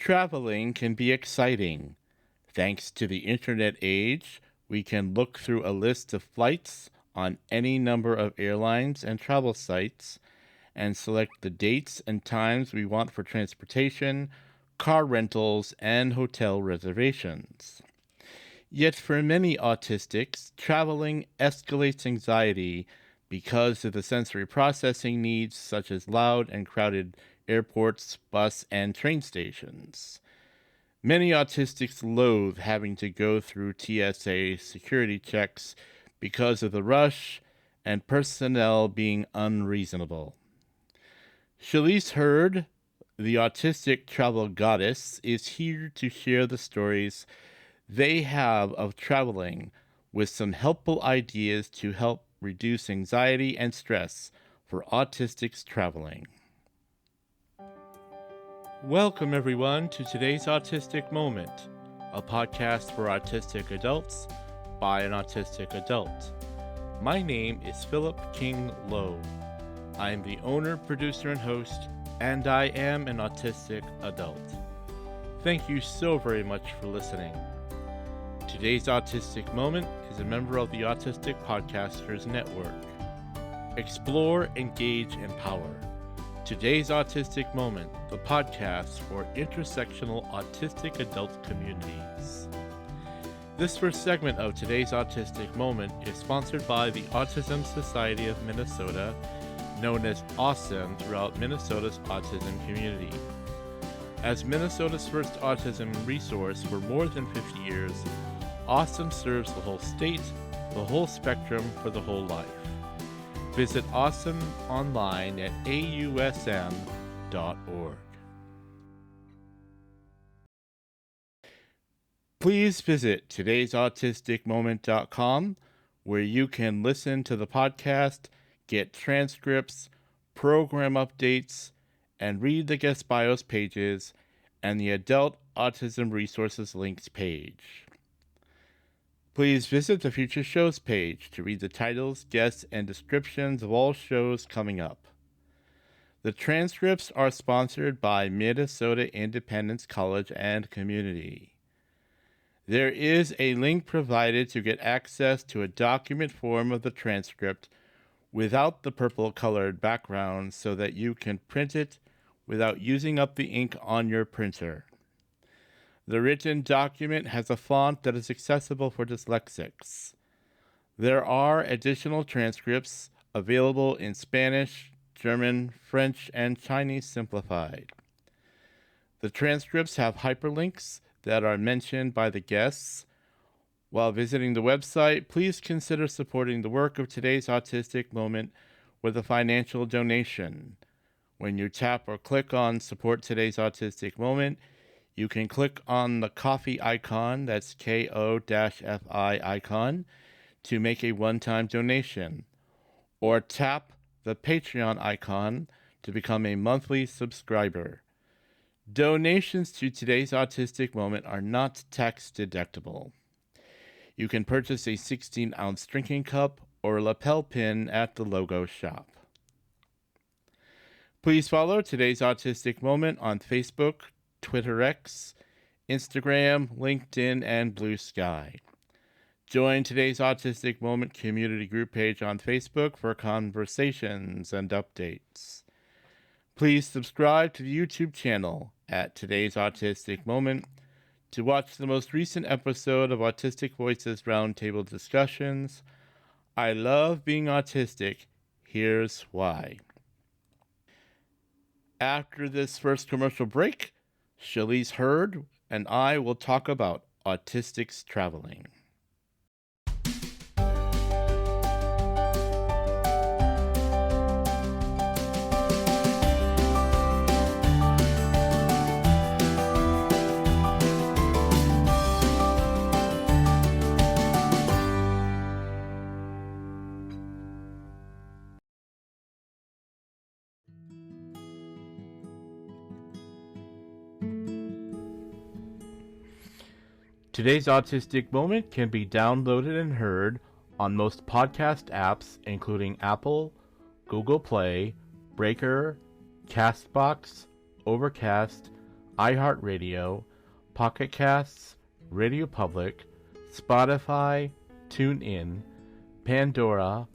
Traveling can be exciting. Thanks to the internet age, we can look through a list of flights on any number of airlines and travel sites and select the dates and times we want for transportation, car rentals, and hotel reservations. Yet for many autistics, traveling escalates anxiety because of the sensory processing needs such as loud and crowded airports, bus, and train stations. Many autistics loathe having to go through TSA security checks because of the rush and personnel being unreasonable. Shalese Heard, the Autistic Travel Goddess, is here to share the stories they have of traveling with some helpful ideas to help reduce anxiety and stress for autistics traveling. Welcome, everyone, to today's Autistic Moment, a podcast for autistic adults by an autistic adult. My name is Philip King Lowe. I am the owner, producer, and host, and I am an autistic adult. Thank you so very much for listening. Today's Autistic Moment is a member of the Autistic Podcasters Network. Explore, engage, empower. Today's Autistic Moment, the podcast for intersectional autistic adult communities. This first segment of today's Autistic Moment is sponsored by the Autism Society of Minnesota, known as AWESOME throughout Minnesota's autism community. As Minnesota's first autism resource for more than 50 years, AWESOME serves the whole state, the whole spectrum for the whole life. Visit AWESOME online at ausm.org. Please visit todaysautisticmoment.com, where you can listen to the podcast, get transcripts, program updates, and read the guest bios pages and the Adult Autism Resources links page. Please visit the Future Shows page to read the titles, guests, and descriptions of all shows coming up. The transcripts are sponsored by Minnesota Independence College and Community. There is a link provided to get access to a document form of the transcript without the purple-colored background so that you can print it without using up the ink on your printer. The written document has a font that is accessible for dyslexics. There are additional transcripts available in Spanish, German, French, and Chinese simplified. The transcripts have hyperlinks that are mentioned by the guests. While visiting the website, please consider supporting the work of today's Autistic Moment with a financial donation. When you tap or click on Support Today's Autistic Moment, you can click on the coffee icon, that's Ko-Fi icon, to make a one-time donation, or tap the Patreon icon to become a monthly subscriber. Donations to today's Autistic Moment are not tax deductible. You can purchase a 16-ounce drinking cup or a lapel pin at the logo shop. Please follow today's Autistic Moment on Facebook, Twitter X, Instagram, LinkedIn, and Blue Sky. Join today's Autistic Moment community group page on Facebook for conversations and updates. Please subscribe to the YouTube channel at Today's Autistic Moment to watch the most recent episode of Autistic Voices Roundtable Discussions. I love being autistic. Here's why. After this first commercial break, Shalese Heard and I will talk about Autistics Traveling. Today's Autistic Moment can be downloaded and heard on most podcast apps, including Apple, Google Play, Breaker, Castbox, Overcast, iHeartRadio, Pocket Casts, Radio Public, Spotify, TuneIn, Pandora,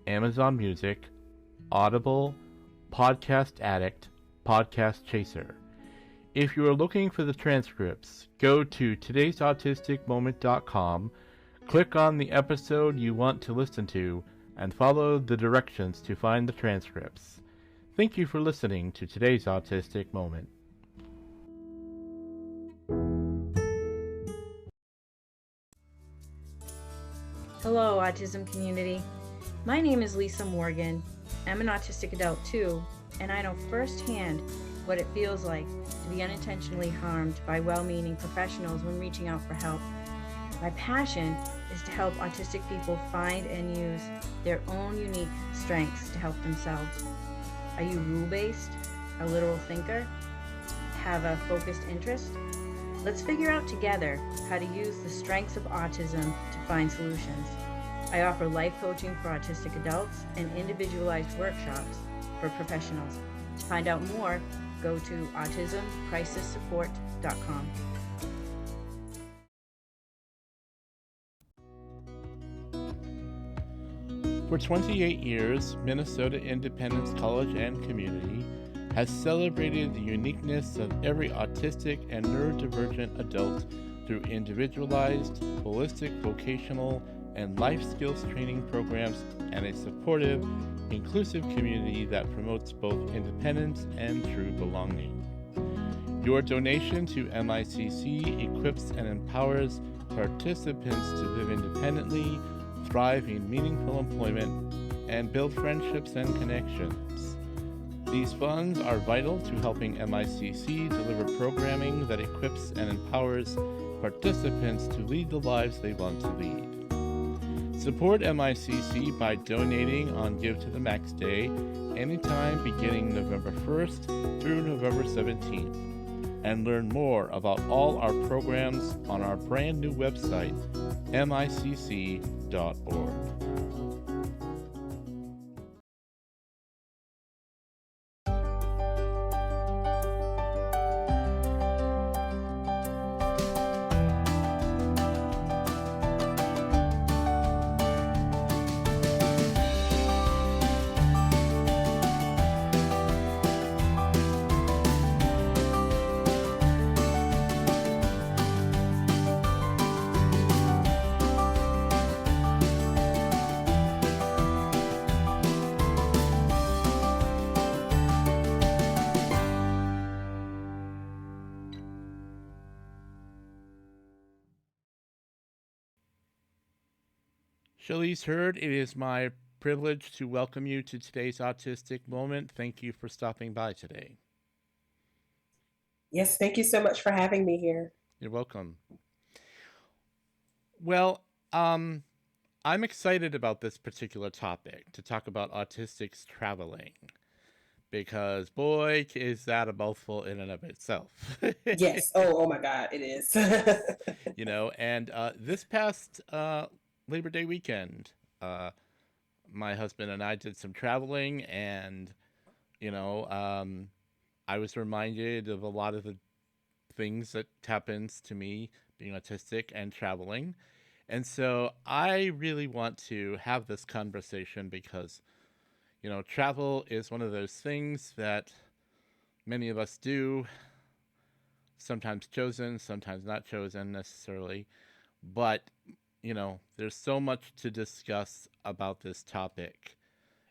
Amazon Music, Audible, Podcast Addict, Podcast Chaser. If you are looking for the transcripts, go to todaysautisticmoment.com, click on the episode you want to listen to, and follow the directions to find the transcripts. Thank you for listening to today's Autistic Moment. Hello, autism community. My name is Lisa Morgan. I'm an autistic adult too, and I know firsthand what it feels like to be unintentionally harmed by well-meaning professionals when reaching out for help. My passion is to help autistic people find and use their own unique strengths to help themselves. Are you rule-based, a literal thinker, have a focused interest? Let's figure out together how to use the strengths of autism to find solutions. I offer life coaching for autistic adults and individualized workshops for professionals. To find out more, go to autismcrisissupport.com. For 28 years, Minnesota Independence College and Community has celebrated the uniqueness of every autistic and neurodivergent adult through individualized, holistic vocational, and life skills training programs and a supportive, inclusive community that promotes both independence and true belonging. Your donation to MICC equips and empowers participants to live independently, thrive in meaningful employment, and build friendships and connections. These funds are vital to helping MICC deliver programming that equips and empowers participants to lead the lives they want to lead. Support MICC by donating on Give to the Max Day anytime beginning November 1st through November 17th, and learn more about all our programs on our brand new website, micc.org. Shalese Heard, it is my privilege to welcome you to today's Autistic Moment. Thank you for stopping by today. Yes, thank you so much for having me here. You're welcome. Well, I'm excited about this particular topic, to talk about Autistics Traveling, because boy, is that a mouthful in and of itself. Yes. Oh my God, it is. You know, and this past Labor Day weekend, my husband and I did some traveling, and you know, I was reminded of a lot of the things that happens to me being autistic and traveling. And so I really want to have this conversation because, you know, travel is one of those things that many of us do, sometimes chosen, sometimes not chosen necessarily. But, you know, there's so much to discuss about this topic.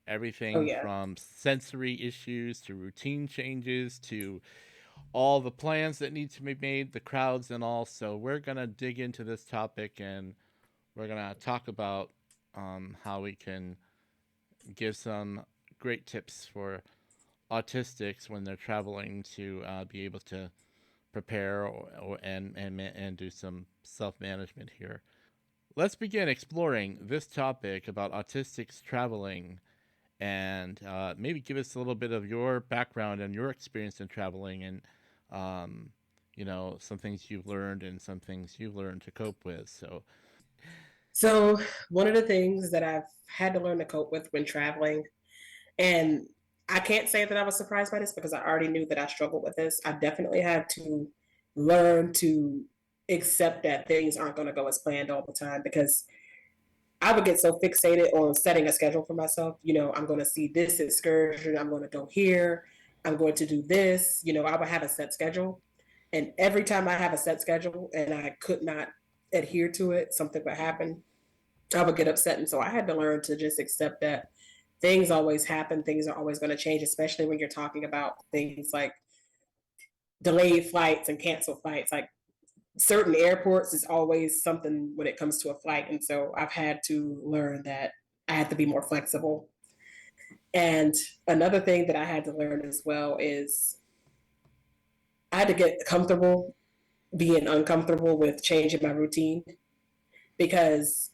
Everything Yeah. from sensory issues to routine changes to all the plans that need to be made, the crowds and all. So we're going to dig into this topic, and we're going to talk about how we can give some great tips for autistics when they're traveling to be able to prepare and do some self-management here. Let's begin exploring this topic about autistics traveling, and maybe give us a little bit of your background and your experience in traveling, and you know, some things you've learned and some things you've learned to cope with. So one of the things that I've had to learn to cope with when traveling, and I can't say that I was surprised by this because I already knew that I struggled with this. I definitely had to learn to accept that things aren't going to go as planned all the time because I would get so fixated on setting a schedule for myself. I'm going to see this excursion, I'm going to go here, I'm going to do this. I would have a set schedule. And every time I have a set schedule and I could not adhere to it, something would happen. I would get upset. And so I had to learn to just accept that things always happen. Things are always going to change, especially when you're talking about things like delayed flights and canceled flights. Like certain airports is always something when it comes to a flight. And so I've had to learn that I had to be more flexible. And another thing that I had to learn as well is I had to get comfortable being uncomfortable with changing my routine because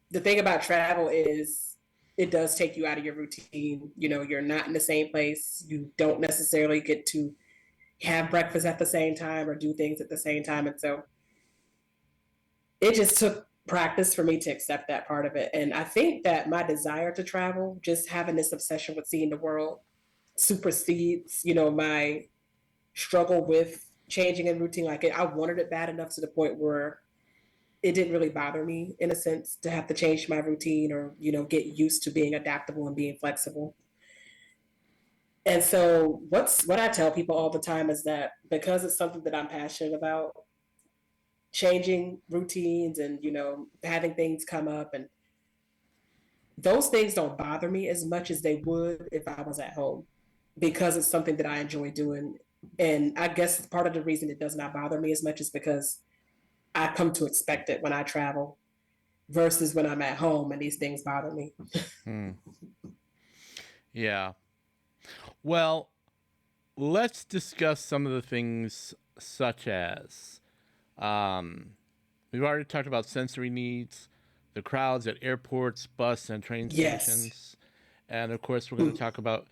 the thing about travel is it does take you out of your routine. You're not in the same place. You don't necessarily get to have breakfast at the same time or do things at the same time. And so it just took practice for me to accept that part of it. And I think that my desire to travel, just having this obsession with seeing the world, supersedes, my struggle with changing a routine. Like I wanted it bad enough to the point where it didn't really bother me in a sense to have to change my routine or, get used to being adaptable and being flexible. And so what I tell people all the time is that because it's something that I'm passionate about, changing routines and, having things come up and those things don't bother me as much as they would if I was at home because it's something that I enjoy doing. And I guess part of the reason it does not bother me as much is because I come to expect it when I travel versus when I'm at home and these things bother me. Yeah. Well, let's discuss some of the things such as we've already talked about sensory needs, the crowds at airports, bus and train stations. And of course, we're going to talk about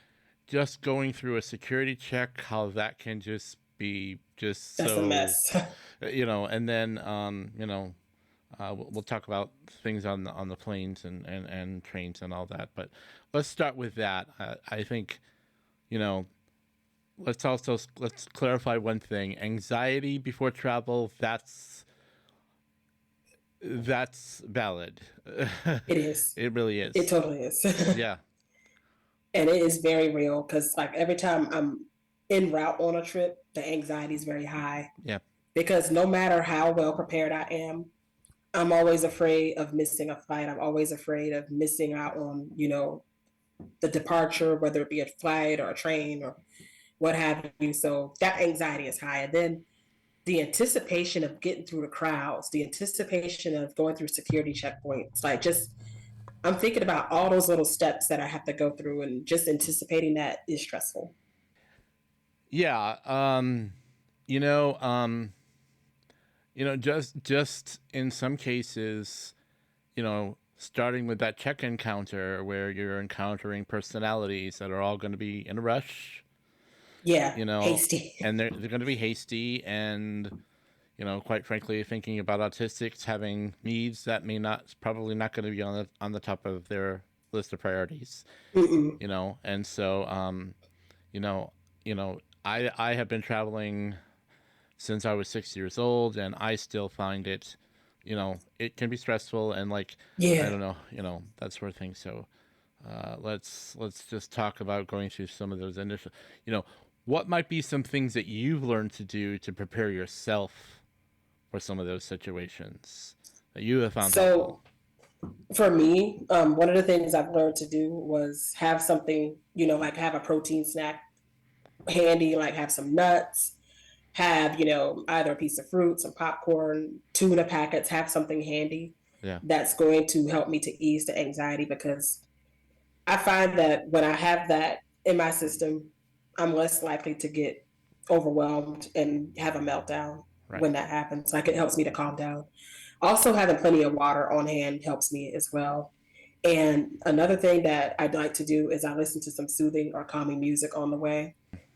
just going through a security check, how that can just be just That's so, a mess. And then, we'll talk about things on the planes and trains and all that. But let's start with that. I think, let's clarify one thing. Anxiety before travel, that's valid. It is. It really is. It totally is. Yeah. And it is very real because like every time I'm en route on a trip, the anxiety is very high. Yeah. Because no matter how well prepared I am, I'm always afraid of missing a flight. I'm always afraid of missing out on, the departure, whether it be a flight or a train or what have you. So that anxiety is high. And then the anticipation of getting through the crowds, the anticipation of going through security checkpoints, like just I'm thinking about all those little steps that I have to go through and just anticipating that is stressful. Yeah. Just in some cases, starting with that check-in counter where you're encountering personalities that are all going to be in a rush. Yeah. Hasty. And they're going to be hasty and, quite frankly, thinking about autistics having needs that probably not going to be on the top of their list of priorities. Mm-mm. And so, I have been traveling since I was 6 years old, and I still find it, it can be stressful and I don't know, that sort of thing. So, let's just talk about going through some of those initial, what might be some things that you've learned to do to prepare yourself for some of those situations that you have found helpful? For me, one of the things I've learned to do was have something, like have a protein snack handy, like have some nuts, have, either a piece of fruit, some popcorn, tuna packets, have something handy that's going to help me to ease the anxiety because I find that when I have that in my system, I'm less likely to get overwhelmed and have a meltdown when that happens. Like it helps me to calm down. Also, having plenty of water on hand helps me as well. And another thing that I'd like to do is I listen to some soothing or calming music on the way,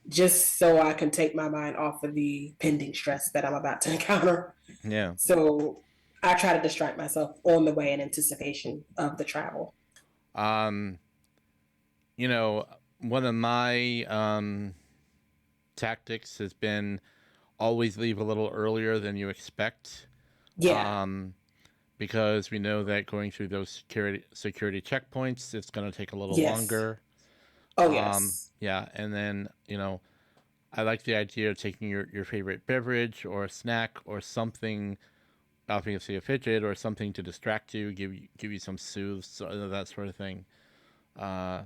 just so I can take my mind off of the pending stress that I'm about to encounter. Yeah. So I try to distract myself on the way in anticipation of the travel. one of my tactics has been always leave a little earlier than you expect. Yeah. Because we know that going through those security checkpoints, it's going to take a little Yes. longer. Oh, yes. Yeah, and then I like the idea of taking your favorite beverage or a snack or something, obviously a fidget or something to distract you, give you some soothes, that sort of thing. Uh,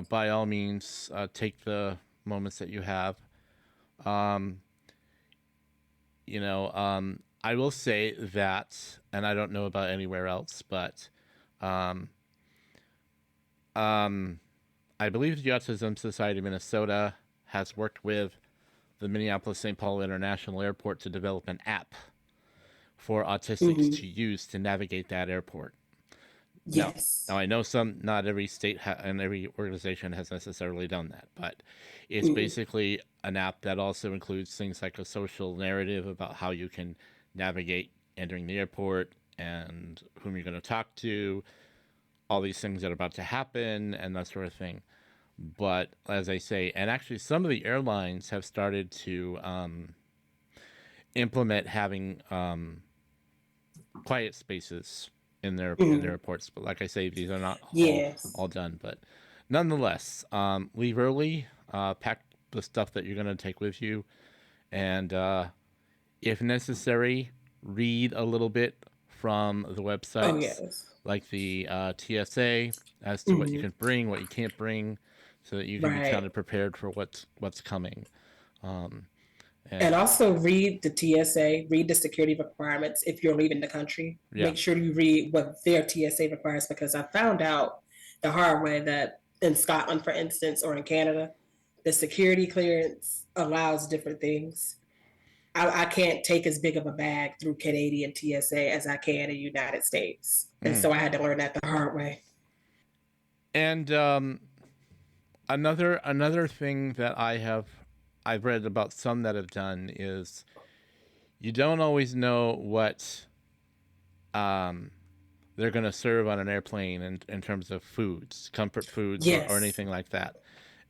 by all means, take the moments that you have. Um, I will say that, and I don't know about anywhere else, but um, um, I believe the Autism Society of Minnesota has worked with the Minneapolis St. Paul International Airport to develop an app for autistics Hmm. to use to navigate that airport. Now, Yes. now I know not every state and every organization has necessarily done that, but it's Hmm. basically an app that also includes things like a social narrative about how you can navigate entering the airport and whom you're going to talk to, all these things that are about to happen, and that sort of thing. But as I say, and actually, some of the airlines have started to implement having quiet spaces in their Hmm. reports. But like I say, these are not Yes. all done. But nonetheless, leave early. Pack the stuff that you're going to take with you, and if necessary, read a little bit from the Oh, websites, yes. like the TSA, as to what you Hmm. can bring, what you can't bring, so that you can be kind Right. of prepared for what's coming. Um, And and also read the TSA, read the security requirements if you're leaving the country. yeah, Make sure you read what their TSA requires because I found out the hard way that in Scotland, for instance, or in Canada, the security clearance allows different things. I can't take as big of a bag through Canadian TSA as I can in the United States. And mm. so I had to learn that the hard way. And another thing that I've read about some that have done is you don't always know what um, they're going to serve on an airplane in terms of foods, comfort foods, or Yes. anything like that.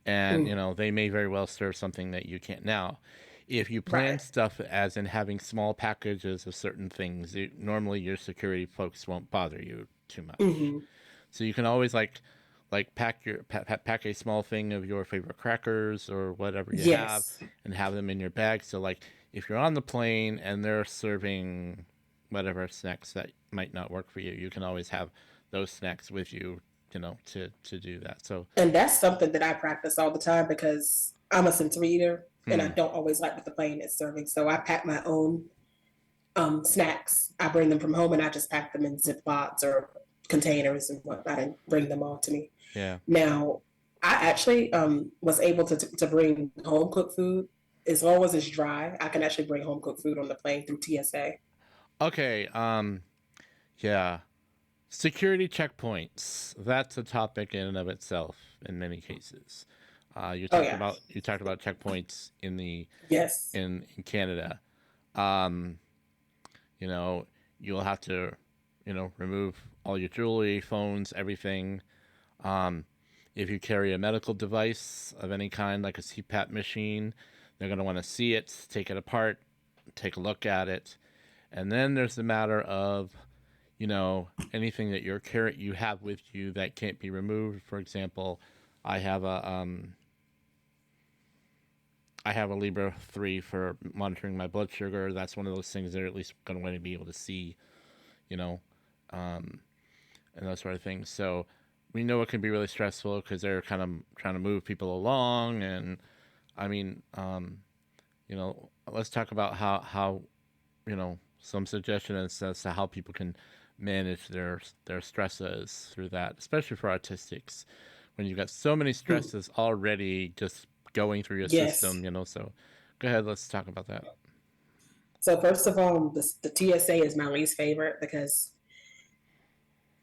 And, Mm, they may very well serve something that you can't now. If you plan right. stuff as in having small packages of certain things, normally your security folks won't bother you too much. Hmm. So you can always pack a small thing of your favorite crackers or whatever you have Yes. and have them in your bag. So like if you're on the plane and they're serving whatever snacks that might not work for you, you can always have those snacks with you, to do that. So, And that's something that I practice all the time because I'm a sensory eater and I hmm, don't always like what the plane is serving. So I pack my own snacks. I bring them from home and I just pack them in Ziplocs or containers and whatnot and bring them all to me. yeah. Now, I actually was able to bring home cooked food as long as it's dry. I can actually bring home cooked food on the plane through TSA. Okay. Yeah. Security checkpoints. That's a topic in and of itself in many cases. Oh yeah, You talked about checkpoints yes, in Canada. Um, you know, you'll have to, remove all your jewelry, phones, everything. Um, if you carry a medical device of any kind, like a CPAP machine, they're going to want to see it, take it apart, take a look at it. And then there's the matter of, anything that you have with you that can't be removed. For example, I have a Libra 3 for monitoring my blood sugar. That's one of those things they're at least going to want to be able to see, you know, um, and that sort of thing. So we know it can be really stressful because they're kind of trying to move people along. And I mean, let's talk about how some suggestions as to how people can manage their stresses through that, especially for autistics, when you've got so many mm, stresses already just going through your yes. system. So go ahead, let's talk about that. So first of all, the TSA is my least favorite because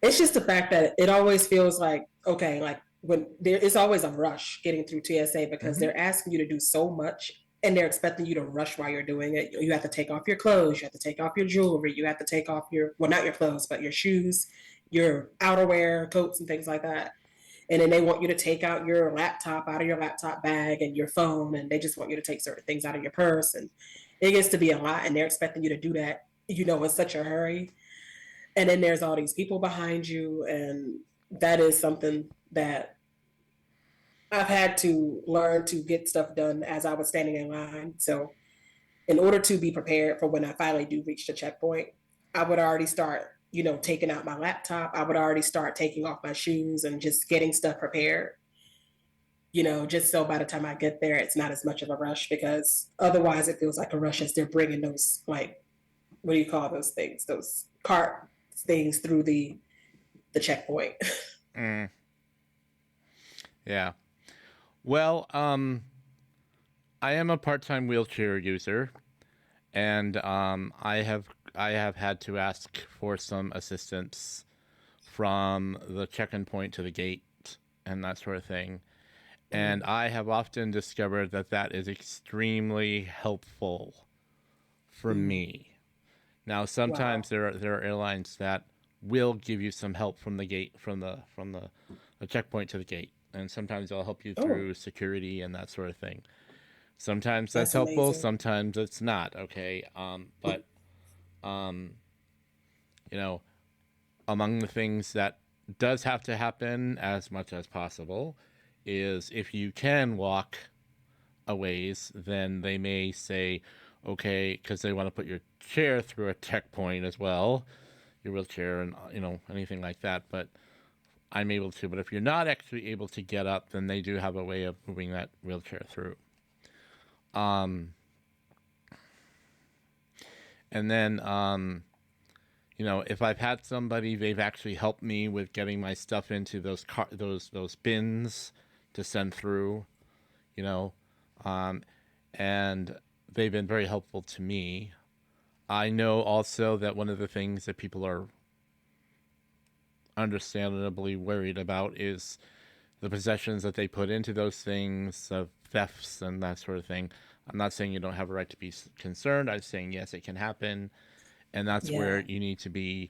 it's just the fact that it always feels like okay, like when there is always a rush getting through TSA because Mm-hmm. they're asking you to do so much and they're expecting you to rush while you're doing it. You have to take off your clothes, you have to take off your jewelry, you have to take off your well, not your clothes, but your shoes, your outerwear, coats, and things like that. And then they want you to take out your laptop out of your laptop bag and your phone, and they just want you to take certain things out of your purse. And it gets to be a lot, and they're expecting you to do that, in such a hurry. And then there's all these people behind you, and that is something that I've had to learn to get stuff done as I was standing in line. So in order to be prepared for when I finally do reach the checkpoint, I would already start, taking out my laptop. I would already start taking off my shoes and just getting stuff prepared, just so by the time I get there, it's not as much of a rush, because otherwise it feels like a rush as they're bringing those, like, what do you call those things? Those cart things through the checkpoint. Mm. Yeah. Well, I am a part-time wheelchair user, and I have had to ask for some assistance from the check-in point to the gate and that sort of thing. And I have often discovered that is extremely helpful for me. Now, sometimes there are airlines that will give you some help from the gate, from the checkpoint to the gate, and sometimes they'll help you through security and that sort of thing. Sometimes that's helpful, amazing. sometimes it's not. Okay, but among the things that does have to happen as much as possible is if you can walk a ways, then they may say, okay, because they want to put your chair through a checkpoint as well, your wheelchair and anything like that. But I'm able to. But if you're not actually able to get up, then they do have a way of moving that wheelchair through. And then if I've had somebody, they've actually helped me with getting my stuff into those bins to send through, and they've been very helpful to me. I know also that one of the things that people are understandably worried about is the possessions that they put into those things, thefts and that sort of thing. I'm not saying you don't have a right to be concerned. I'm saying, yes, it can happen. And that's where you need to be,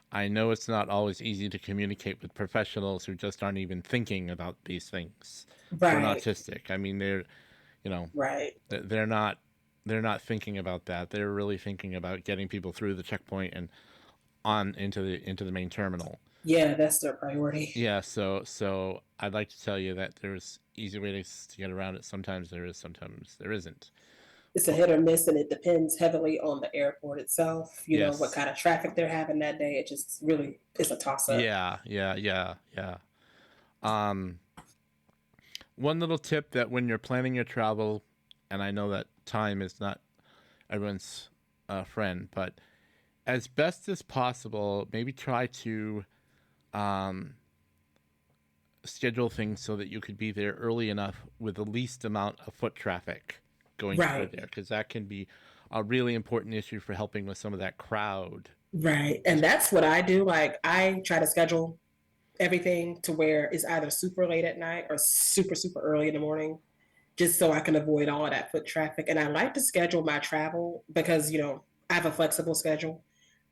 I know it's not always easy to communicate with professionals who just aren't even thinking about these things for an autistic. I mean, they're not thinking about that. They're really thinking about getting people through the checkpoint and on into the main terminal. Yeah, that's their priority. Yeah, so I'd like to tell you that there's easy ways to get around it. Sometimes there is, sometimes there isn't. It's a hit or miss, and it depends heavily on the airport itself. Yes. What kind of traffic they're having that day. It just really is a toss up. Yeah. One little tip that when you're planning your travel, and I know that time is not everyone's friend, but as best as possible, maybe try to schedule things so that you could be there early enough with the least amount of foot traffic going through there, because that can be a really important issue for helping with some of that crowd. Right. And that's what I do. Like, I try to schedule everything to where it's either super late at night or super, super early in the morning, just so I can avoid all of that foot traffic. And I like to schedule my travel because, I have a flexible schedule.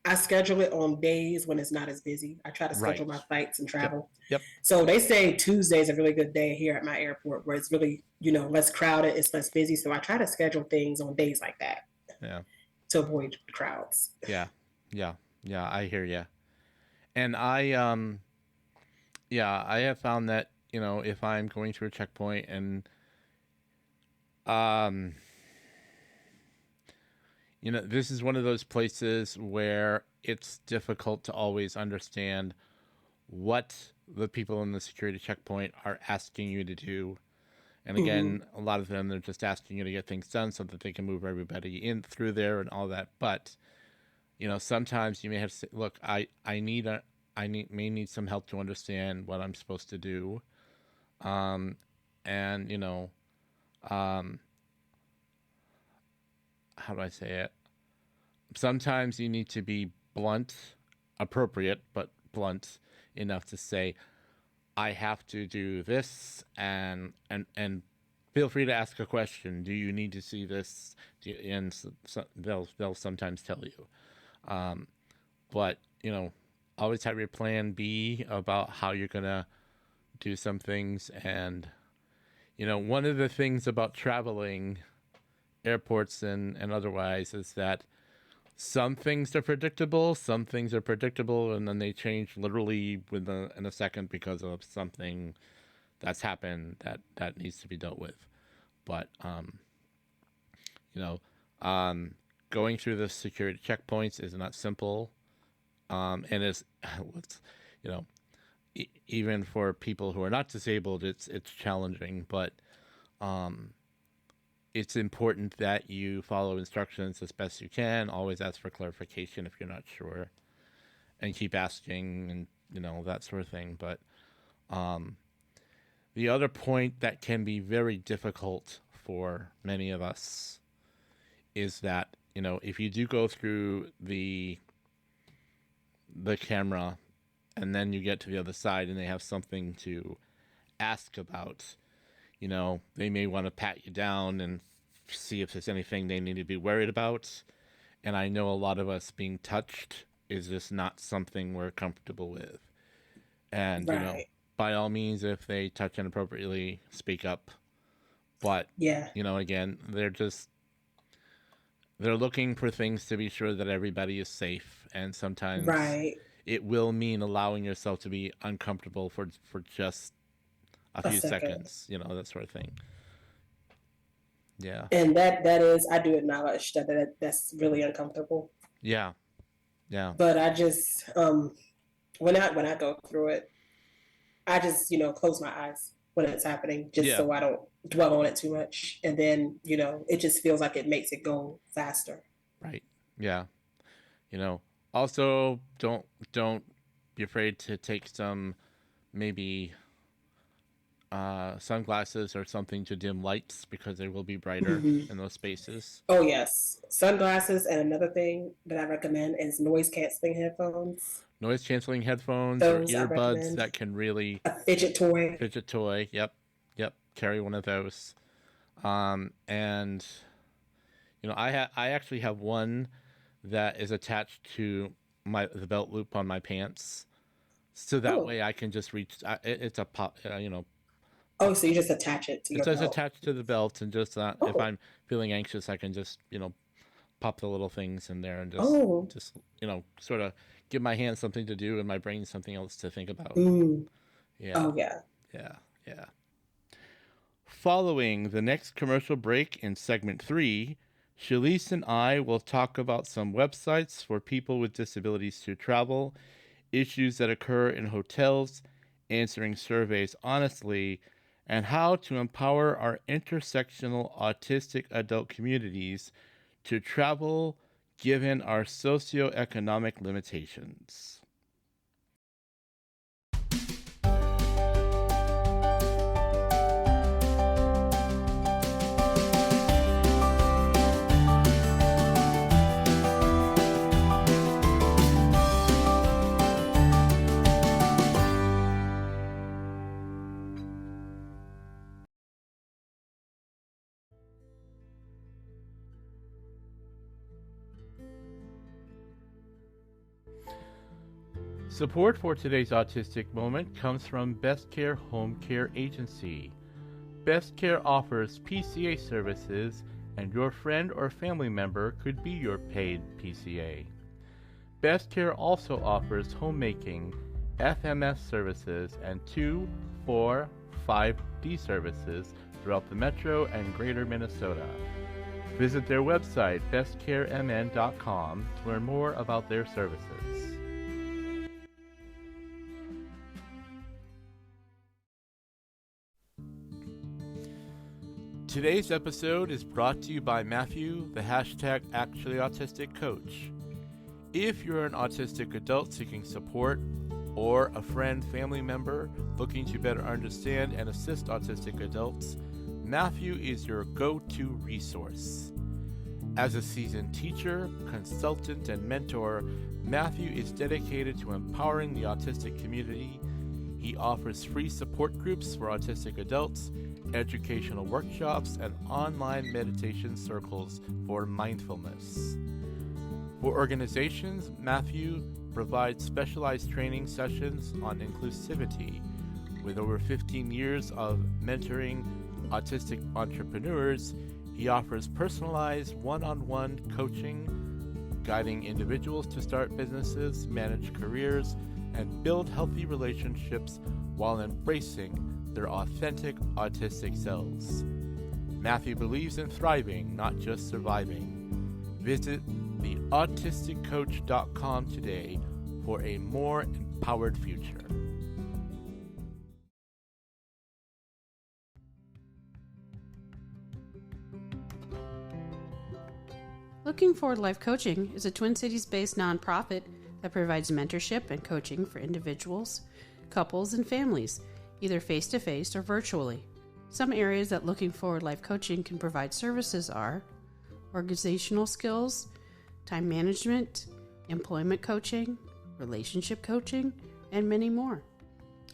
I schedule it on days when it's not as busy. I try to schedule my flights and travel. Yep. So they say Tuesday is a really good day here at my airport where it's really, less crowded, it's less busy. So I try to schedule things on days like that. Yeah. To avoid crowds. Yeah. I hear you. And I have found that, if I'm going through a checkpoint and this is one of those places where it's difficult to always understand what the people in the security checkpoint are asking you to do. And again, a lot of them, they're just asking you to get things done so that they can move everybody in through there and all that. But, sometimes you may have to say, look, I may need some help to understand what I'm supposed to do. And, how do I say it? Sometimes you need to be blunt, appropriate, but blunt enough to say, I have to do this, and feel free to ask a question. Do you need to see this? And they'll sometimes tell you. But always have your plan B about how you're going to do some things. And, one of the things about traveling, airports and otherwise, is that some things are predictable, and then they change literally in a second because of something that's happened that needs to be dealt with. But, you know, going through the security checkpoints is not simple. And it's, even for people who are not disabled, it's challenging, but, it's important that you follow instructions as best you can. Always ask for clarification if you're not sure, and keep asking, and that sort of thing. But the other point that can be very difficult for many of us is that if you do go through the camera, and then you get to the other side, and they have something to ask about. They may want to pat you down and see if there's anything they need to be worried about. And I know a lot of us being touched is just not something we're comfortable with. And, right. By all means, if they touch inappropriately, speak up. But, Yeah. Again, they're looking for things to be sure that everybody is safe. And sometimes right. it will mean allowing yourself to be uncomfortable for just a few seconds, that sort of thing. Yeah. And that is, I do acknowledge that's really uncomfortable. Yeah. Yeah. But I just, when I go through it, I just, close my eyes when it's happening, just so I don't dwell on it too much. And then, it just feels like it makes it go faster. Right. Yeah. Also don't be afraid to take some maybe sunglasses or something to dim lights, because they will be brighter in those spaces. Oh yes, sunglasses, and another thing that I recommend is noise canceling headphones. Noise canceling headphones Those or earbuds that can really a fidget toy. Fidget toy. Yep. Carry one of those. And I actually have one that is attached to the belt loop on my pants, so that way I can just reach. It's a pop. Oh, so you just attach it to your belt. It's attached to the belt, and just if I'm feeling anxious, I can just pop the little things in there and just sort of give my hands something to do and my brain something else to think about. Yeah. Oh yeah. Yeah. Following the next commercial break in segment 3, Shalese and I will talk about some websites for people with disabilities to travel, issues that occur in hotels, answering surveys honestly, and how to empower our intersectional autistic adult communities to travel given our socioeconomic limitations. Support for today's Autistic Moment comes from Best Care Home Care Agency. Best Care offers PCA services, and your friend or family member could be your paid PCA. Best Care also offers homemaking, FMS services, and 2, 4, 5D services throughout the Metro and Greater Minnesota. Visit their website, bestcaremn.com, to learn more about their services. Today's episode is brought to you by Matthew, the #ActuallyAutisticCoach. If you're an autistic adult seeking support, or a friend, family member looking to better understand and assist autistic adults, Matthew is your go-to resource. As a seasoned teacher, consultant, and mentor, Matthew is dedicated to empowering the autistic community. He offers free support groups for autistic adults, educational workshops, and online meditation circles for mindfulness. For organizations, Matthew provides specialized training sessions on inclusivity. With over 15 years of mentoring autistic entrepreneurs, he offers personalized one-on-one coaching, guiding individuals to start businesses, manage careers, and build healthy relationships while embracing their authentic autistic selves. Matthew believes in thriving, not just surviving. Visit theautisticcoach.com today for a more empowered future. Looking Forward Life Coaching is a Twin Cities-based nonprofit that provides mentorship and coaching for individuals, couples, and families, either face-to-face or virtually. Some areas that Looking Forward Life Coaching can provide services are organizational skills, time management, employment coaching, relationship coaching, and many more.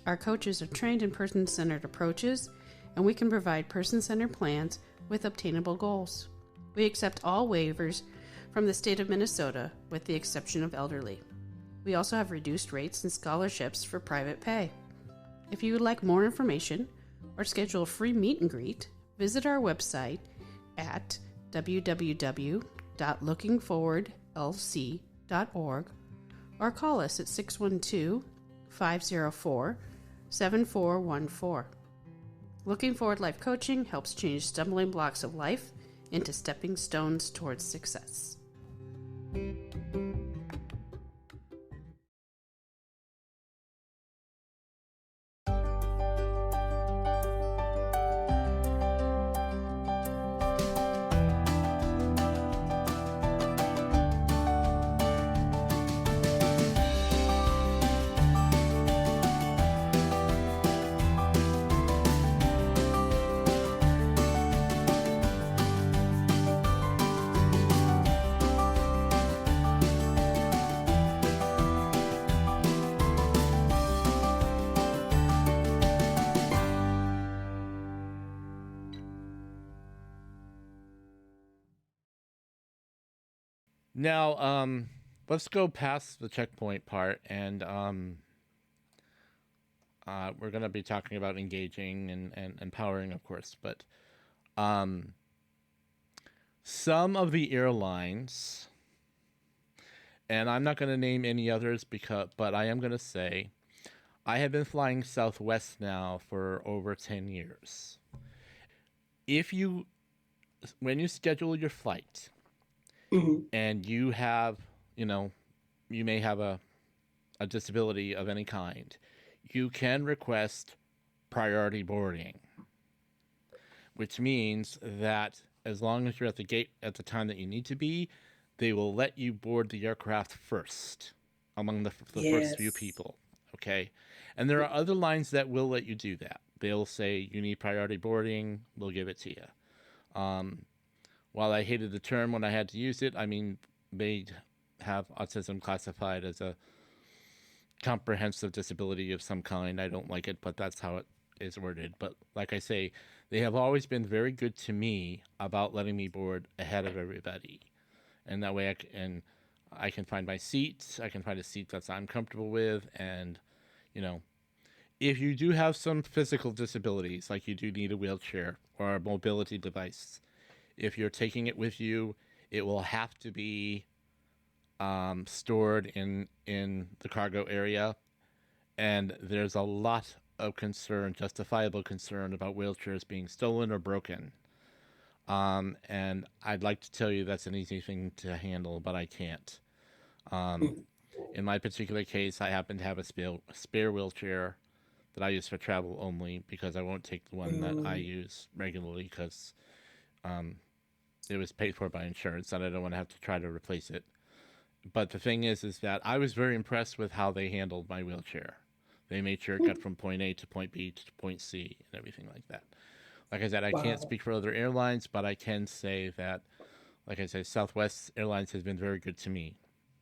Our coaches are trained in person-centered approaches, and we can provide person-centered plans with obtainable goals. We accept all waivers from the state of Minnesota, with the exception of elderly. We also have reduced rates and scholarships for private pay. If you would like more information or schedule a free meet and greet, visit our website at www.lookingforwardlc.org or call us at 612-504-7414. Looking Forward Life Coaching helps change stumbling blocks of life into stepping stones towards success. Now, let's go past the checkpoint part, and we're going to be talking about engaging and empowering, of course. But some of the airlines, and I'm not going to name any others, but I am going to say, I have been flying Southwest now for over 10 years. When you schedule your flight, and you have, you may have a disability of any kind, you can request priority boarding, which means that as long as you're at the gate at the time that you need to be, they will let you board the aircraft first among the first few people. Okay. And there are other lines that will let you do that. They'll say you need priority boarding, we'll give it to you. While I hated the term when I had to use it, I mean, they have autism classified as a comprehensive disability of some kind. I don't like it, but that's how it is worded. But like I say, they have always been very good to me about letting me board ahead of everybody. And that way I can find my seat. I can find a seat that I'm comfortable with. And, if you do have some physical disabilities, like you do need a wheelchair or a mobility device, if you're taking it with you, it will have to be stored in the cargo area. And there's a lot of concern, justifiable concern, about wheelchairs being stolen or broken. And I'd like to tell you that's an easy thing to handle, but I can't. In my particular case, I happen to have a spare wheelchair that I use for travel only, because I won't take the one that I use regularly, because it was paid for by insurance and I don't want to have to try to replace it. But the thing is that I was very impressed with how they handled my wheelchair. They made sure it got from point A to point B to point C and everything like that. Like I said, I can't speak for other airlines, but I can say that, like I said, Southwest Airlines has been very good to me.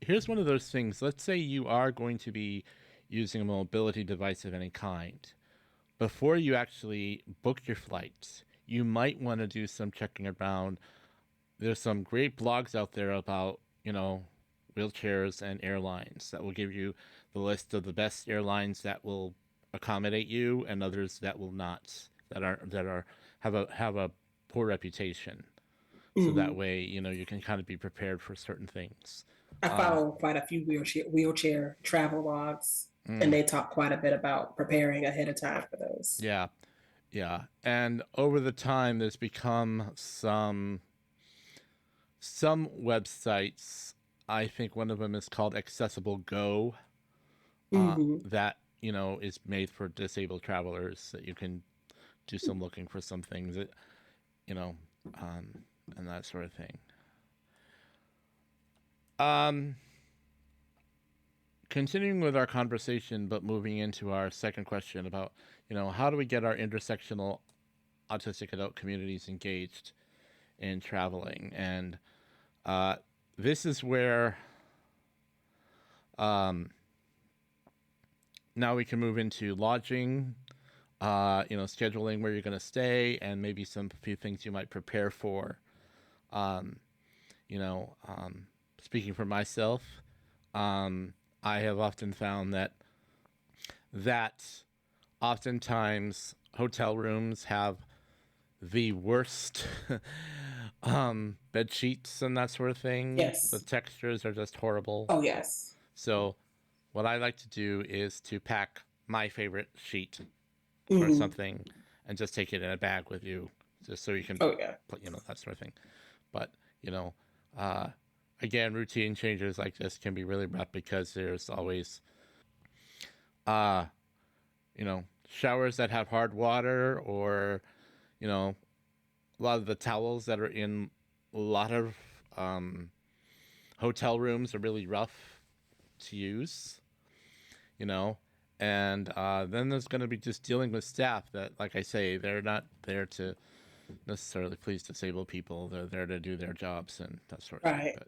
Here's one of those things. Let's say you are going to be using a mobility device of any kind. Before you actually book your flights, you might want to do some checking around. There's some great blogs out there about, wheelchairs, and airlines. That will give you the list of the best airlines that will accommodate you and others that will not, that have a poor reputation. So that way, you can kind of be prepared for certain things. I follow quite a few wheelchair travel blogs, and they talk quite a bit about preparing ahead of time for those. Yeah, yeah. And over the time, there's become some websites. I think one of them is called Accessible Go. That is made for disabled travelers, that you can do some looking for some things that and that sort of thing. Continuing with our conversation, but moving into our second question about how do we get our intersectional autistic adult communities engaged in traveling. And this is where now we can move into lodging, scheduling where you're going to stay, and maybe some few things you might prepare for. Speaking for myself, I have often found that oftentimes hotel rooms have the worst bed sheets and that sort of thing. Yes. The textures are just horrible. Oh, yes. So what I like to do is to pack my favorite sheet or something and just take it in a bag with you, just so you can put, that sort of thing. But, again, routine changes like this can be really rough because there's always, showers that have hard water, or, a lot of the towels that are in a lot of hotel rooms are really rough to use, and then there's going to be just dealing with staff that, like I say, they're not there to necessarily please disabled people. They're there to do their jobs and that sort of thing. But,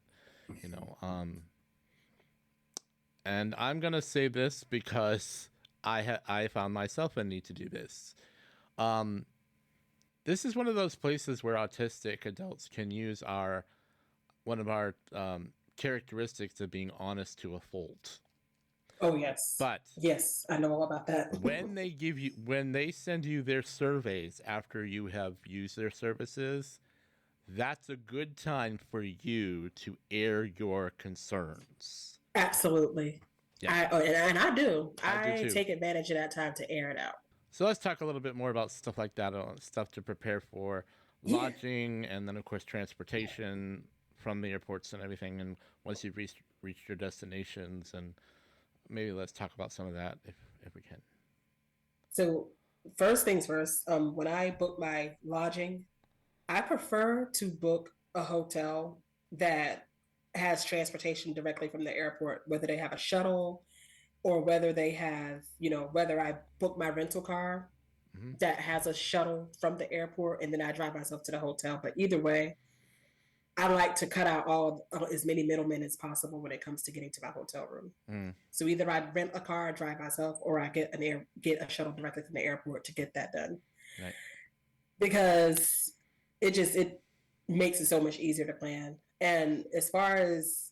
and I'm going to say this because I found myself a need to do this. This is one of those places where autistic adults can use one of our characteristics of being honest to a fault. Oh, yes. But yes, I know all about that. when they send you their surveys after you have used their services, that's a good time for you to air your concerns. Absolutely. Yeah. I do. I do too. Take advantage of that time to air it out. So let's talk a little bit more about stuff like that, stuff to prepare for lodging, and then, of course, transportation from the airports and everything. And once you've reached your destinations, and maybe let's talk about some of that if we can. So first things first, when I book my lodging, I prefer to book a hotel that has transportation directly from the airport, whether they have a shuttle or whether they have, whether I book my rental car that has a shuttle from the airport and then I drive myself to the hotel. But either way, I like to cut out as many middlemen as possible when it comes to getting to my hotel room. So either I rent a car and drive myself, or I get a shuttle directly from the airport to get that done. Right. Because it makes it so much easier to plan. And as far as,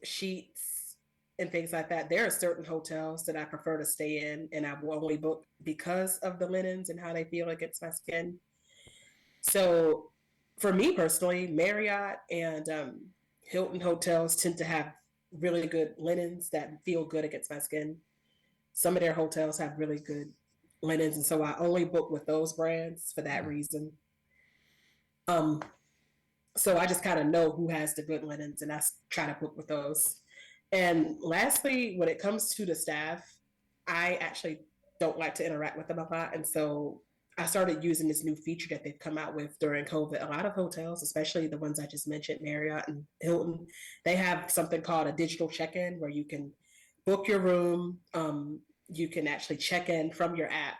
sheets and things like that, there are certain hotels that I prefer to stay in, and I will only book because of the linens and how they feel against my skin. So for me personally, Marriott and Hilton hotels tend to have really good linens that feel good against my skin. Some of their hotels have really good linens, and so I only book with those brands for that reason. So I just kind of know who has the good linens, and I try to book with those. And lastly, when it comes to the staff, I actually don't like to interact with them a lot, and so I started using this new feature that they've come out with during COVID. A lot of hotels, especially the ones I just mentioned, Marriott and Hilton, they have something called a digital check-in where you can book your room. You can actually check in from your app.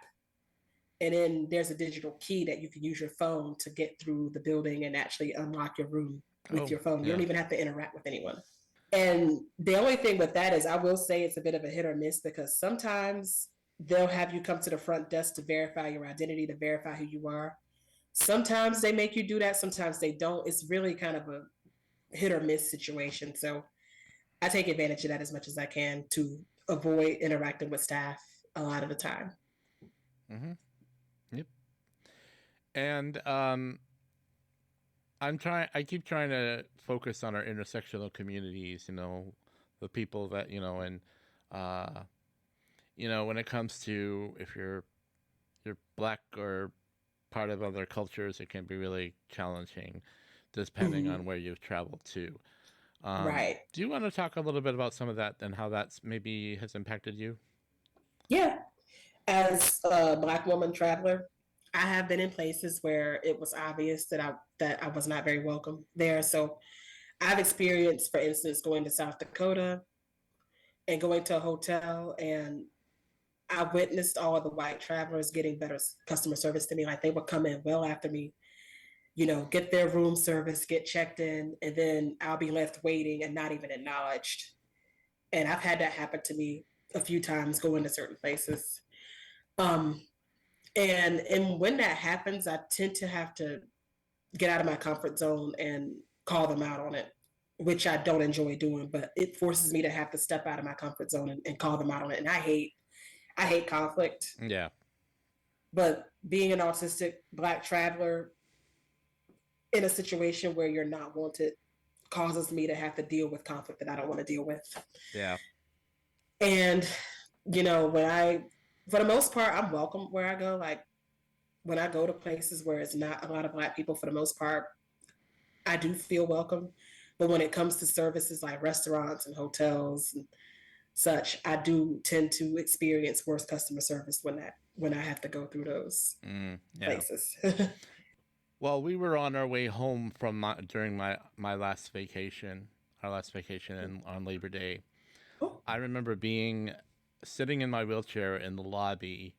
And then there's a digital key that you can use your phone to get through the building and actually unlock your room with your phone. You don't even have to interact with anyone. And the only thing with that is, I will say it's a bit of a hit or miss, because sometimes they'll have you come to the front desk to verify your identity, to verify who you are. Sometimes they make you do that. Sometimes they don't. It's really kind of a hit or miss situation. So I take advantage of that as much as I can to avoid interacting with staff a lot of the time. Mm-hmm. Yep. And I keep trying to focus on our intersectional communities, the people that, and, uh, when it comes to if you're Black or part of other cultures, it can be really challenging depending on Mm-hmm. where you've traveled to. Right. Do you want to talk a little bit about some of that and how that's maybe has impacted you? Yeah. As a Black woman traveler, I have been in places where it was obvious that I was not very welcome there. So I've experienced, for instance, going to South Dakota and going to a hotel, and I witnessed all of the white travelers getting better customer service than me. Like they would come in well after me, get their room service, get checked in, and then I'll be left waiting and not even acknowledged. And I've had that happen to me a few times going to certain places. Um, and when that happens, I tend to have to get out of my comfort zone and call them out on it, which I don't enjoy doing, but it forces me to have to step out of my comfort zone and call them out on it. And I hate conflict, Yeah. but being an autistic Black traveler in a situation where you're not wanted causes me to have to deal with conflict that I don't want to deal with. Yeah. And, for the most part, I'm welcome where I go. Like when I go to places where it's not a lot of Black people, for the most part, I do feel welcome. But when it comes to services like restaurants and hotels and such, I do tend to experience worse customer service when I have to go through those Yeah. places. Well, we were on our way home during my last vacation, our last vacation on Labor Day. Oh. I remember sitting in my wheelchair in the lobby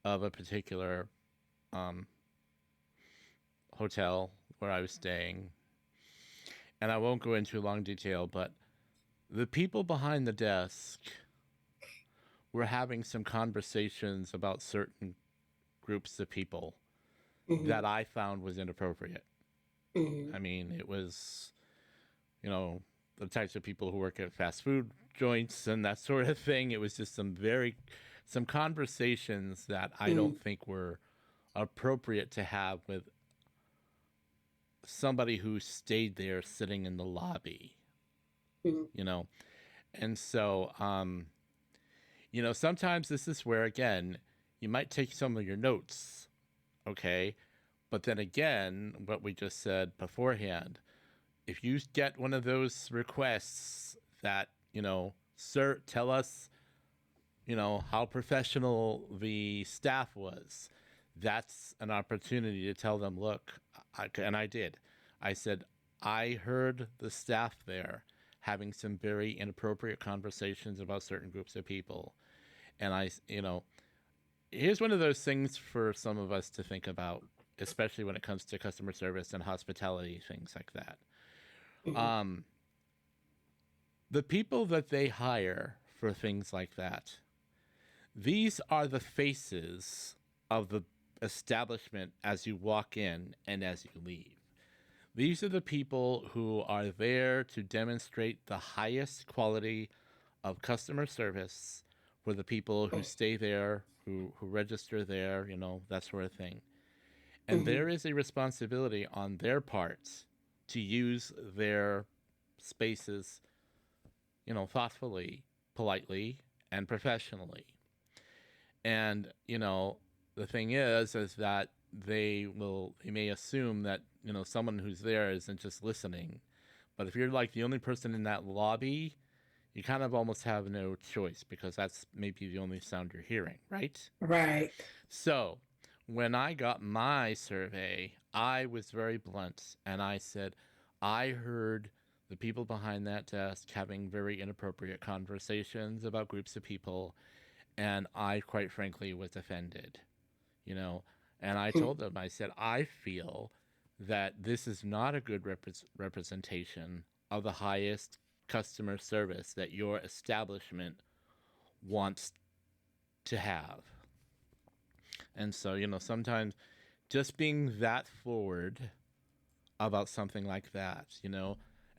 of a particular hotel where I was staying. And I won't go into long detail, but the people behind the desk were having some conversations about certain groups of people Mm-hmm. that I found was inappropriate. Mm-hmm. I mean, it was, the types of people who work at fast food joints and that sort of thing. It was just some conversations that I Mm-hmm. don't think were appropriate to have with somebody who stayed there sitting in the lobby, Mm-hmm. you know? And so, sometimes this is where, again, you might take some of your notes, okay? But then again, what we just said beforehand, if you get one of those requests that, sir, tell us, how professional the staff was, that's an opportunity to tell them, look, and I did. I said, I heard the staff there having some very inappropriate conversations about certain groups of people. And here's one of those things for some of us to think about, especially when it comes to customer service and hospitality, things like that. Mm-hmm. The people that they hire for things like that, these are the faces of the establishment as you walk in and as you leave. These are the people who are there to demonstrate the highest quality of customer service for the people who stay there, who register there, that sort of thing. And Mm-hmm. there is a responsibility on their part to use their spaces, thoughtfully, politely, and professionally. And, the thing is that they may assume that, someone who's there isn't just listening. But if you're like the only person in that lobby, you kind of almost have no choice because that's maybe the only sound you're hearing, right? Right. So when I got my survey, I was very blunt and I said, I heard the people behind that desk having very inappropriate conversations about groups of people, and I quite frankly was offended, and I told them, I said, I feel that this is not a good representation of the highest customer service that your establishment wants to have. And so, sometimes just being that forward about something like that,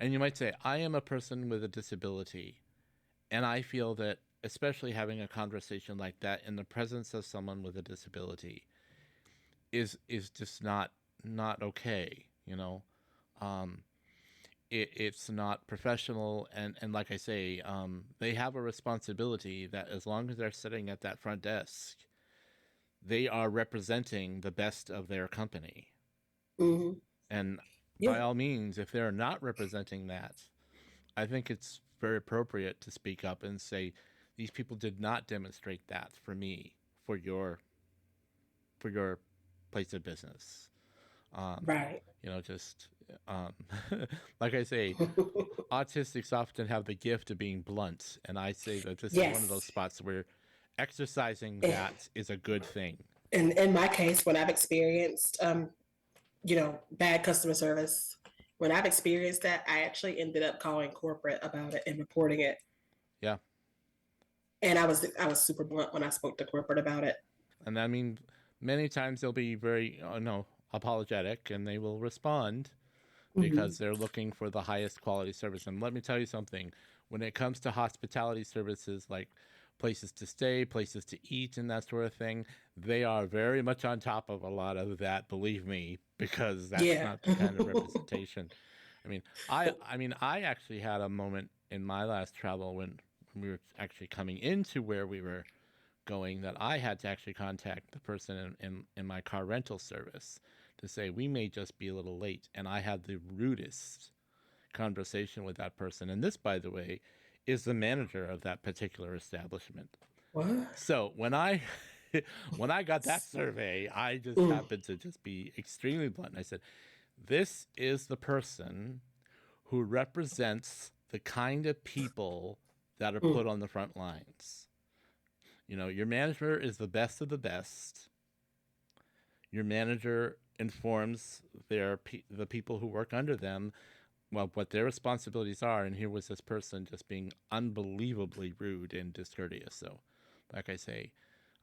And you might say, I am a person with a disability. And I feel that, especially having a conversation like that in the presence of someone with a disability is just not okay, you know. It's not professional, and like I say, they have a responsibility that as long as they're sitting at that front desk, they are representing the best of their company. Mm-hmm. And by Yeah. all means, if they're not representing that, I think it's very appropriate to speak up and say, these people did not demonstrate that for me, for your place of business. Right. You know, just um, like I say, autistics often have the gift of being blunt, and I say that this is one of those Yes. spots where exercising that is a good thing. In my case, when I've experienced, bad customer service, when I've experienced that, I actually ended up calling corporate about it and reporting it. Yeah. And I was super blunt when I spoke to corporate about it. And I mean, many times they'll be very, apologetic, and they will respond Mm-hmm. because they're looking for the highest quality service. And let me tell you something, when it comes to hospitality services like places to stay, places to eat, and that sort of thing, they are very much on top of a lot of that, believe me, because that's Yeah. not the kind of representation. I actually had a moment in my last travel when we were actually coming into where we were going that I had to actually contact the person in my car rental service to say we may just be a little late. And I had the rudest conversation with that person. And this, by the way, is the manager of that particular establishment. What? So when I when I got that survey, I just Mm. happened to just be extremely blunt. And I said, this is the person who represents the kind of people that are Mm. put on the front lines. You know, your manager is the best of the best. Your manager informs the people who work under them, well, what their responsibilities are. And here was this person just being unbelievably rude and discourteous. So, like I say,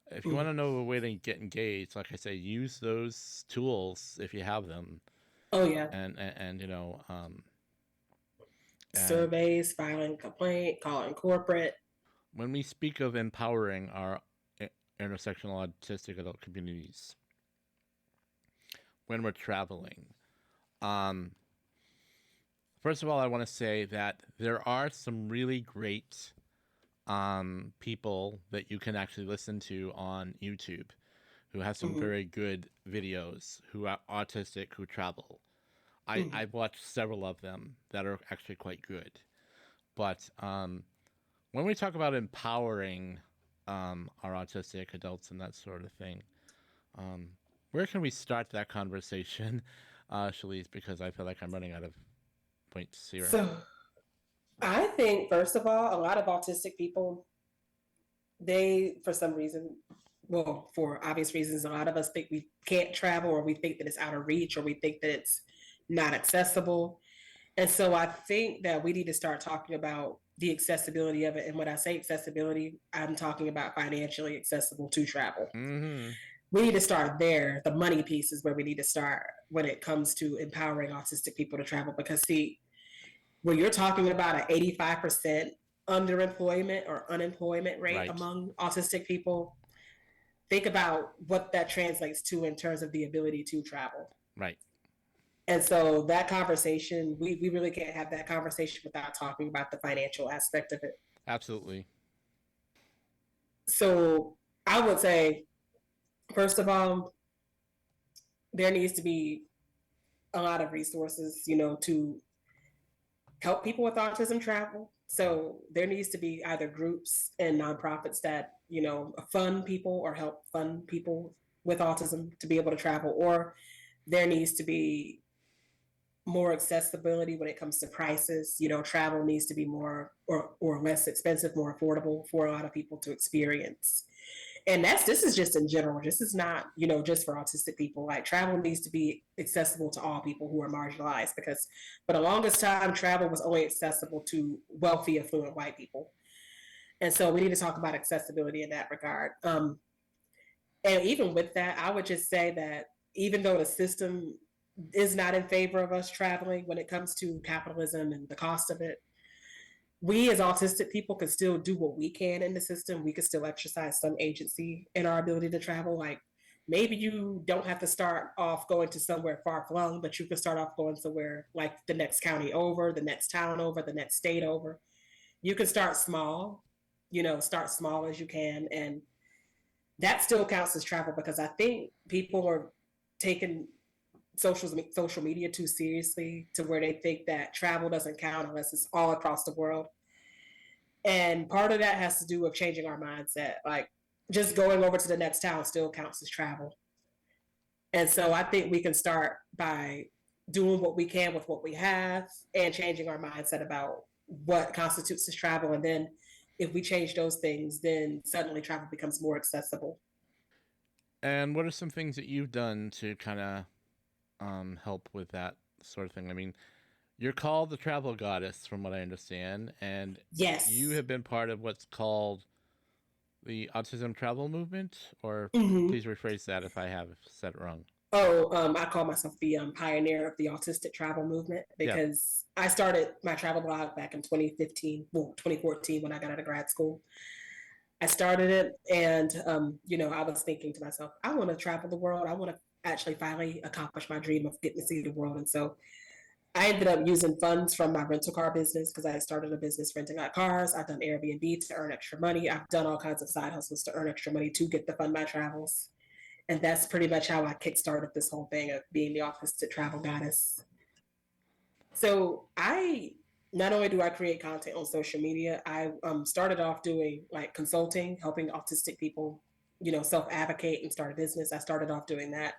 if you want Mm. to know a way to get engaged, like I say, use those tools if you have them, Oh yeah. and and Surveys, filing complaint, calling corporate. when we speak of empowering our intersectional autistic adult communities, when we're traveling, um, first of all, I want to say that there are some really great people that you can actually listen to on YouTube who have some Mm-hmm. very good videos who are autistic who travel. Mm-hmm. I've watched several of them that are actually quite good. But when we talk about empowering our autistic adults and that sort of thing, um, where can we start that conversation, Shalese? Because I feel like I'm running out of points here. So I think, first of all, a lot of autistic people, they, for some reason, well, for obvious reasons, a lot of us think we can't travel, or we think that it's out of reach, or we think that it's not accessible. And so I think that we need to start talking about the accessibility of it. And when I say accessibility, I'm talking about financially accessible to travel. Mm-hmm. We need to start there. The money piece is where we need to start when it comes to empowering autistic people to travel. Because, see, when you're talking about an 85% underemployment or unemployment rate Right. among autistic people, think about what that translates to in terms of the ability to travel. Right. And so that conversation, we really can't have that conversation without talking about the financial aspect of it. Absolutely. So I would say, first of all, there needs to be a lot of resources, to help people with autism travel. So there needs to be either groups and nonprofits that, fund people or help fund people with autism to be able to travel, or there needs to be more accessibility when it comes to prices. Travel needs to be more or less expensive, more affordable for a lot of people to experience. And this is just in general. This is not, just for autistic people. Like, travel needs to be accessible to all people who are marginalized, because for the longest time, travel was only accessible to wealthy, affluent white people. And so we need to talk about accessibility in that regard. And even with that, I would just say that even though the system is not in favor of us traveling when it comes to capitalism and the cost of it. We as autistic people can still do what we can in the system. We can still exercise some agency in our ability to travel. Like maybe you don't have to start off going to somewhere far flung, but you can start off going somewhere like the next county over, the next town over, the next state over. You can start small, start small as you can. And that still counts as travel because I think people are taking social media too seriously to where they think that travel doesn't count unless it's all across the world. And part of that has to do with changing our mindset. Like just going over to the next town still counts as travel. And so I think we can start by doing what we can with what we have and changing our mindset about what constitutes as travel. And then if we change those things, then suddenly travel becomes more accessible. And what are some things that you've done to kind of help with that sort of thing? I mean, you're called the travel goddess, from what I understand, and you Yes. have been part of what's called the autism travel movement. Or Mm-hmm. please rephrase that if I have said it wrong. Oh, I call myself the pioneer of the autistic travel movement Yeah. because I started my travel blog back in 2015, well, 2014 when I got out of grad school. I started it, and I was thinking to myself, I want to travel the world. I want to actually finally accomplish my dream of getting to see the world. And so I ended up using funds from my rental car business because I started a business renting out cars. I've done Airbnb to earn extra money. I've done all kinds of side hustles to earn extra money to get to fund my travels. And that's pretty much how I kickstarted this whole thing of being the Autistic Travel Goddess. So I not only do I create content on social media, I started off doing like consulting, helping autistic people, self advocate and start a business. I started off doing that.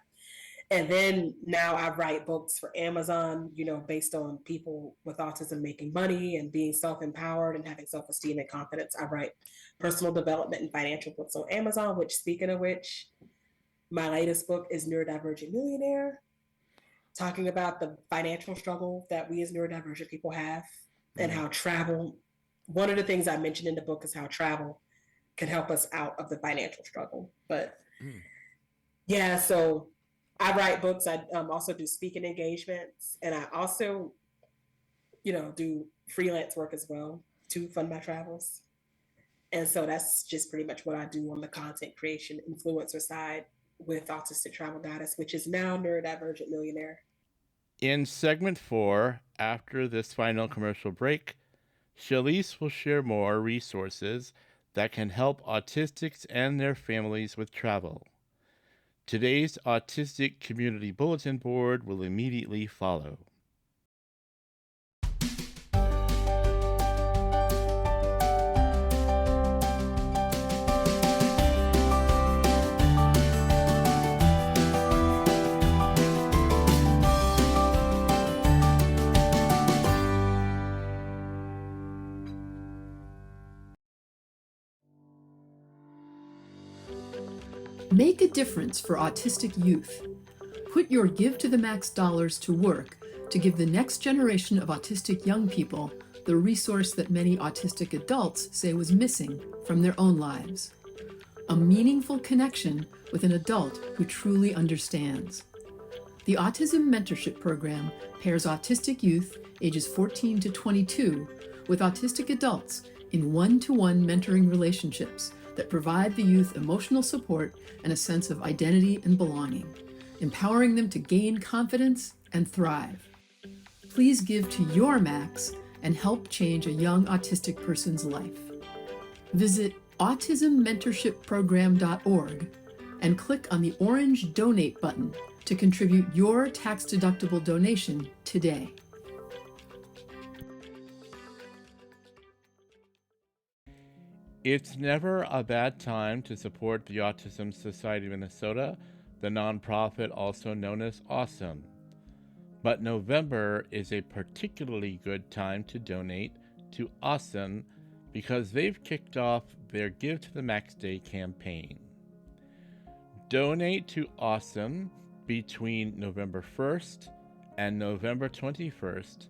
And then now I write books for Amazon, based on people with autism making money and being self empowered and having self esteem and confidence. I write personal development and financial books on Amazon, which, speaking of which, my latest book is Neurodivergent Millionaire, talking about the financial struggle that we as neurodivergent people have and how travel, one of the things I mentioned in the book is how travel can help us out of the financial struggle. But yeah, so I write books. I also do speaking engagements, and I also, do freelance work as well to fund my travels. And so that's just pretty much what I do on the content creation influencer side with Autistic Travel Goddess, which is now Neurodivergent Millionaire. In segment 4, after this final commercial break, Shalese will share more resources that can help autistics and their families with travel. Today's Autistic Community Bulletin Board will immediately follow. Make a difference for autistic youth. Put your Give to the Max dollars to work to give the next generation of autistic young people the resource that many autistic adults say was missing from their own lives: a meaningful connection with an adult who truly understands. The Autism Mentorship Program pairs autistic youth ages 14 to 22 with autistic adults in one-to-one mentoring relationships that provide the youth emotional support and a sense of identity and belonging, empowering them to gain confidence and thrive. Please give to your max and help change a young autistic person's life. Visit autismmentorshipprogram.org and click on the orange Donate button to contribute your tax-deductible donation today. It's never a bad time to support the Autism Society of Minnesota, the nonprofit also known as Awesome. But November is a particularly good time to donate to Awesome because they've kicked off their Give to the Max Day campaign. Donate to Awesome between November 1st and November 21st,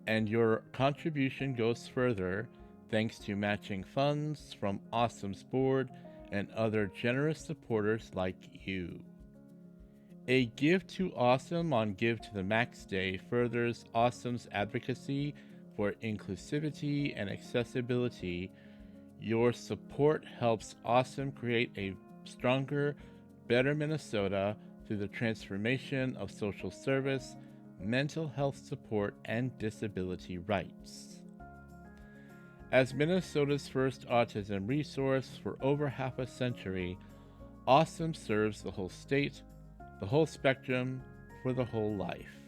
and your contribution goes further thanks to matching funds from Awesome's board and other generous supporters like you. A Give to Awesome on Give to the Max Day furthers Awesome's advocacy for inclusivity and accessibility. Your support helps Awesome create a stronger, better Minnesota through the transformation of social service, mental health support, and disability rights. As Minnesota's first autism resource for over half a century, Awesome serves the whole state, the whole spectrum, for the whole life.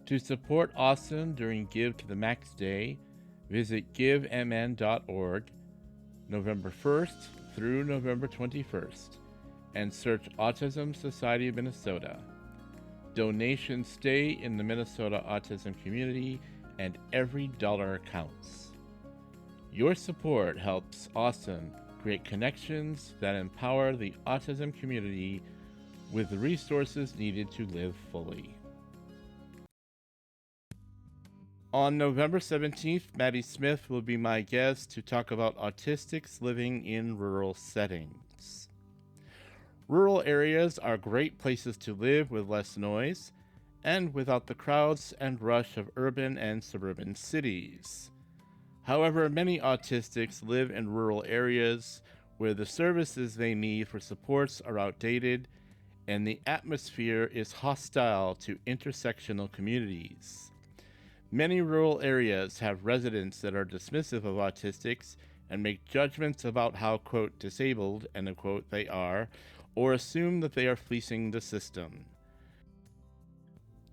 To support Awesome during Give to the Max Day, visit givemn.org November 1st through November 21st and search Autism Society of Minnesota. Donations stay in the Minnesota autism community and every dollar counts. Your support helps Awesome create connections that empower the autism community with the resources needed to live fully. On November 17th, Maddie Smith will be my guest to talk about autistics living in rural settings. Rural areas are great places to live with less noise and without the crowds and rush of urban and suburban cities. However, many autistics live in rural areas where the services they need for supports are outdated and the atmosphere is hostile to intersectional communities. Many rural areas have residents that are dismissive of autistics and make judgments about how, quote, disabled, end of quote, they are, or assume that they are fleecing the system.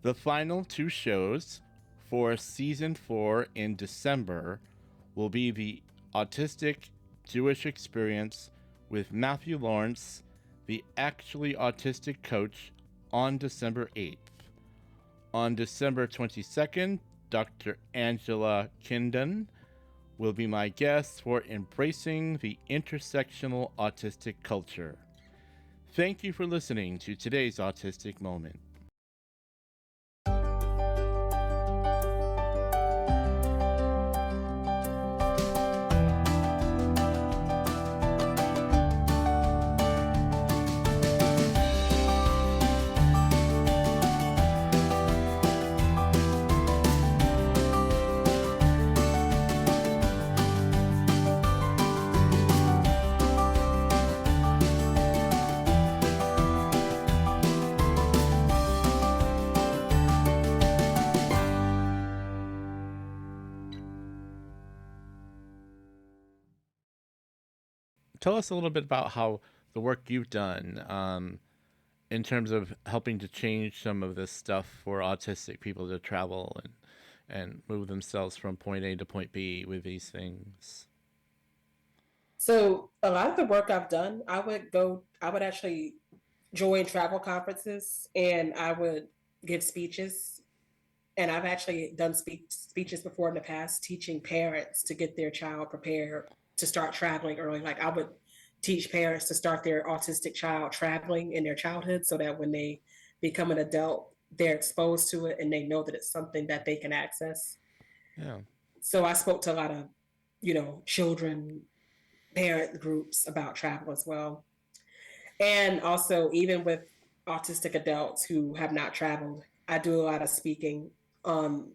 The final two shows for Season 4 in December will be the Autistic Jewish Experience with Matthew Lawrence, the Actually Autistic Coach, on December 8th. On December 22nd, Dr. Angela Kindon will be my guest for Embracing the Intersectional Autistic Culture. Thank you for listening to today's Autistic Moment. Tell us a little bit about how the work you've done in terms of helping to change some of this stuff for autistic people to travel and move themselves from point A to point B with these things. So a lot of the work I've done, I would actually join travel conferences and I would give speeches. And I've actually done speeches before in the past, teaching parents to get their child prepared to start traveling early. Like I would teach parents to start their autistic child traveling in their childhood so that when they become an adult, they're exposed to it and they know that it's something that they can access. Yeah. So I spoke to a lot of, children, parent groups about travel as well. And also, even with autistic adults who have not traveled, I do a lot of speaking on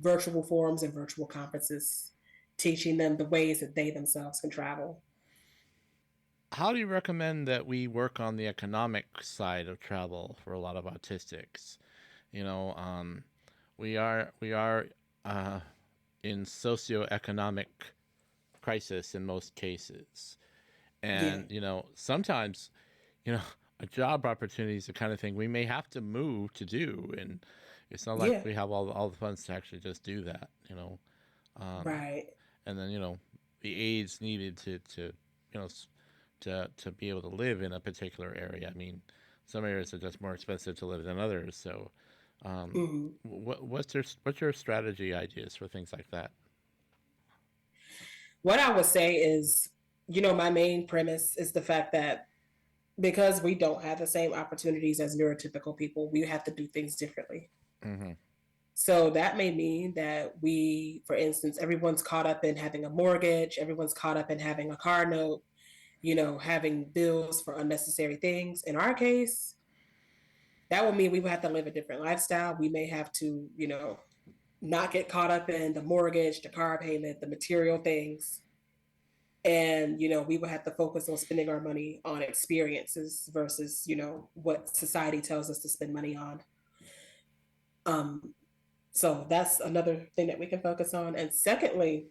virtual forums and virtual conferences, teaching them the ways that they themselves can travel. How do you recommend that we work on the economic side of travel for a lot of autistics? We are in socioeconomic crisis in most cases, and sometimes, a job opportunity is the kind of thing we may have to move to do, and it's not like we have all the funds to actually just do that, Right. And then the aids needed to be able to live in a particular area. I mean, some areas are just more expensive to live than others. So, what's your strategy ideas for things like that? What I would say is, my main premise is the fact that because we don't have the same opportunities as neurotypical people, we have to do things differently. Mm-hmm. So that may mean that for instance, everyone's caught up in having a mortgage, everyone's caught up in having a car note, having bills for unnecessary things. In our case, that would mean we would have to live a different lifestyle. We may have to, not get caught up in the mortgage, the car payment, the material things. And, we would have to focus on spending our money on experiences versus, what society tells us to spend money on. So that's another thing that we can focus on. And secondly,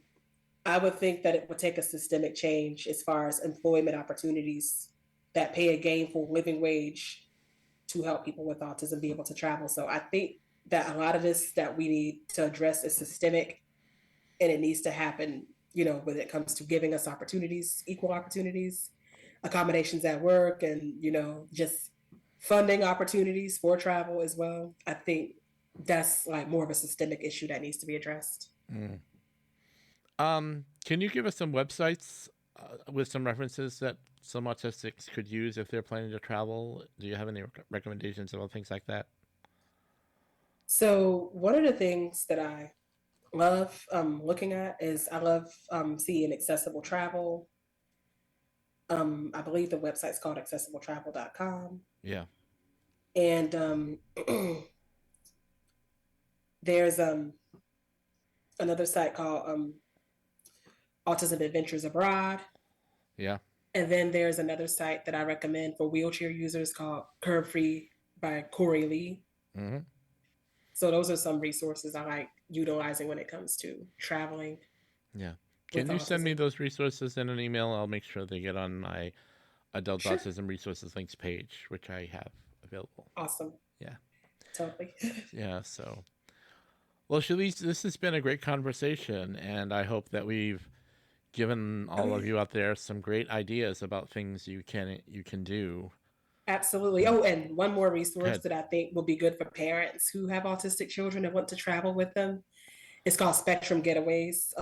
I would think that it would take a systemic change as far as employment opportunities that pay a gainful living wage to help people with autism be able to travel. So I think that a lot of this that we need to address is systemic, and it needs to happen, when it comes to giving us opportunities, equal opportunities, accommodations at work, and, just funding opportunities for travel as well. I think that's like more of a systemic issue that needs to be addressed. Can you give us some websites with some references that some autistics could use if they're planning to travel? Do you have any recommendations about things like that? So one of the things that I love looking at is I love seeing accessible travel. I believe the website's called accessibletravel.com. Yeah. And there's another site called Autism Adventures Abroad. Yeah. And then there's another site that I recommend for wheelchair users called Curb Free by Corey Lee. Mm-hmm. So those are some resources I like utilizing when it comes to traveling. Yeah. Can you send me those resources in an email? I'll make sure they get on my Adult Autism Resources links page, which I have available. Awesome. Yeah. Totally. Yeah. So, well, Shalese, this has been a great conversation, and I hope that we've given all of you out there some great ideas about things you can do. Absolutely. Oh, and one more resource that I think will be good for parents who have autistic children and want to travel with them. It's called Spectrum Getaways.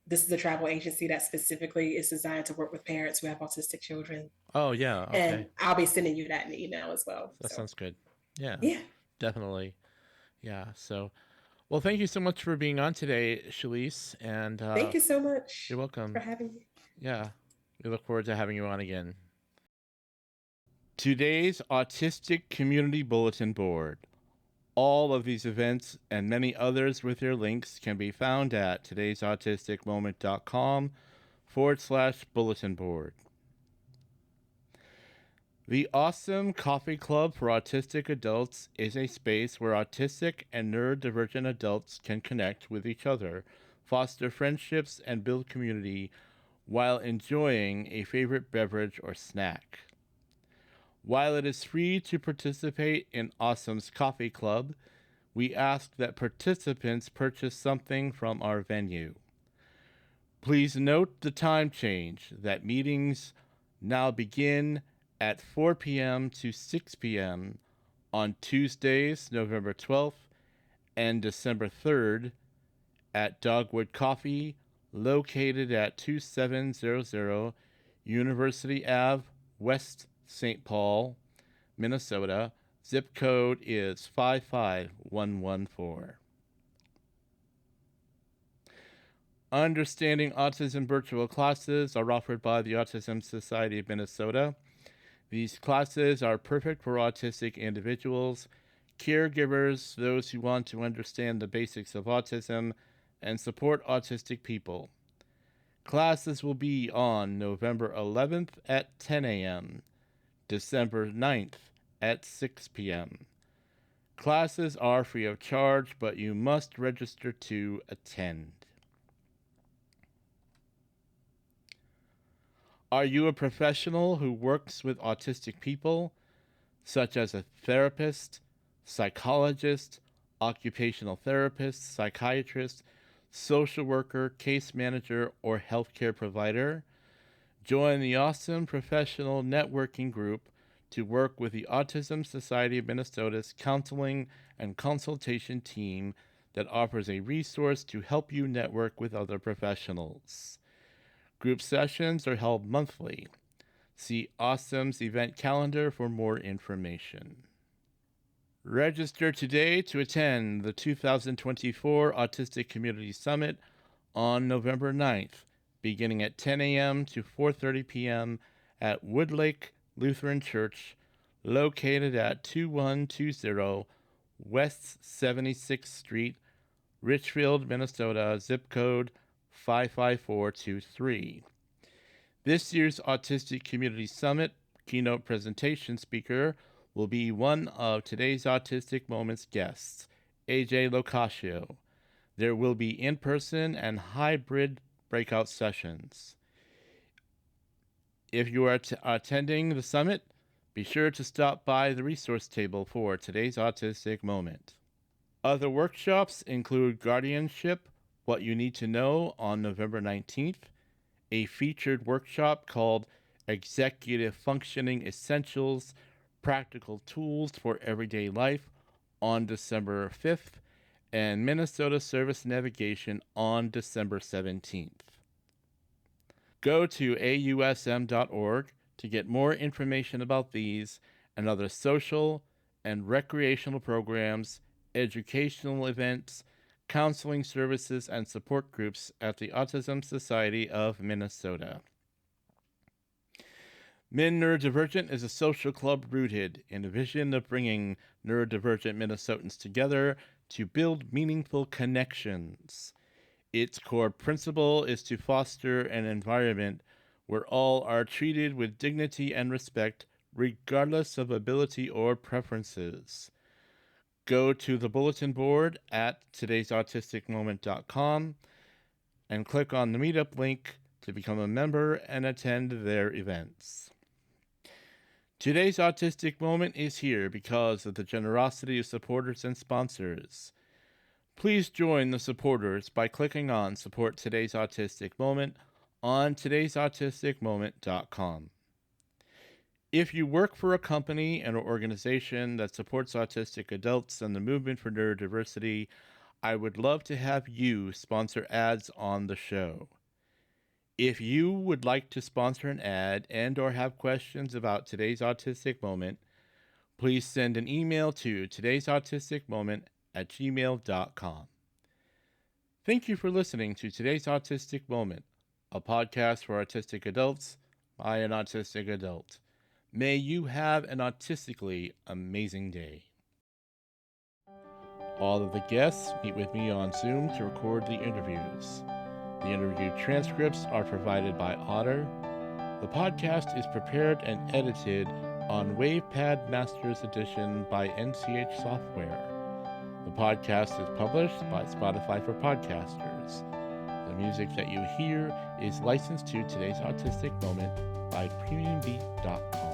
This is a travel agency that specifically is designed to work with parents who have autistic children. Oh, yeah. Okay. And I'll be sending you that in the email as well. That sounds good. Yeah. Yeah. Definitely. Yeah. So, well, thank you so much for being on today, Shalese. And thank you so much. You're welcome. For having me. Yeah. We look forward to having you on again. Today's Autistic Community Bulletin Board. All of these events and many others with their links can be found at todaysautisticmoment.com/bulletin board. The Awesome Coffee Club for Autistic Adults is a space where autistic and neurodivergent adults can connect with each other, foster friendships, and build community while enjoying a favorite beverage or snack. While it is free to participate in Awesome's Coffee Club, we ask that participants purchase something from our venue. Please note the time change, that meetings now begin at 4 p.m. to 6 p.m. on Tuesdays, November 12th and December 3rd at Dogwood Coffee, located at 2700 University Ave, West St. Paul, Minnesota. Zip code is 55114. Understanding Autism virtual classes are offered by the Autism Society of Minnesota. These classes are perfect for autistic individuals, caregivers, those who want to understand the basics of autism, and support autistic people. Classes will be on November 11th at 10 a.m., December 9th at 6 p.m. Classes are free of charge, but you must register to attend. Are you a professional who works with autistic people, such as a therapist, psychologist, occupational therapist, psychiatrist, social worker, case manager, or healthcare provider? Join the Awesome Professional Networking Group to work with the Autism Society of Minnesota's counseling and consultation team that offers a resource to help you network with other professionals. Group sessions are held monthly. See Awesome's event calendar for more information. Register today to attend the 2024 Autistic Community Summit on November 9th, beginning at 10 a.m. to 4:30 p.m. at Woodlake Lutheran Church, located at 2120 West 76th Street, Richfield, Minnesota, zip code 55423. This year's Autistic Community Summit keynote presentation speaker will be one of today's Autistic Moments guests, AJ Locascio. There will be in-person and hybrid breakout sessions. If you are attending the summit, be sure to stop by the resource table for today's Autistic Moment. Other workshops include Guardianship, What You Need to Know on November 19th, a featured workshop called Executive Functioning Essentials, Practical Tools for Everyday Life on December 5th, and Minnesota Service Navigation on December 17th. Go to ausm.org to get more information about these and other social and recreational programs, educational events, counseling services, and support groups at the Autism Society of Minnesota. Min Neurodivergent is a social club rooted in a vision of bringing neurodivergent Minnesotans together to build meaningful connections. Its core principle is to foster an environment where all are treated with dignity and respect, regardless of ability or preferences. Go to the bulletin board at todaysautisticmoment.com and click on the meetup link to become a member and attend their events. Today's Autistic Moment is here because of the generosity of supporters and sponsors. Please join the supporters by clicking on Support Today's Autistic Moment on todaysautisticmoment.com. If you work for a company and or organization that supports autistic adults and the movement for neurodiversity, I would love to have you sponsor ads on the show. If you would like to sponsor an ad and or have questions about today's Autistic Moment, please send an email to todaysautisticmoment@gmail.com. Thank you for listening to Today's Autistic Moment, a podcast for autistic adults by an autistic adult. May you have an autistically amazing day. All of the guests meet with me on Zoom to record the interviews. The interview transcripts are provided by Otter. The podcast is prepared and edited on WavePad Masters Edition by NCH Software. The podcast is published by Spotify for Podcasters. The music that you hear is licensed to Today's Autistic Moment by PremiumBeat.com.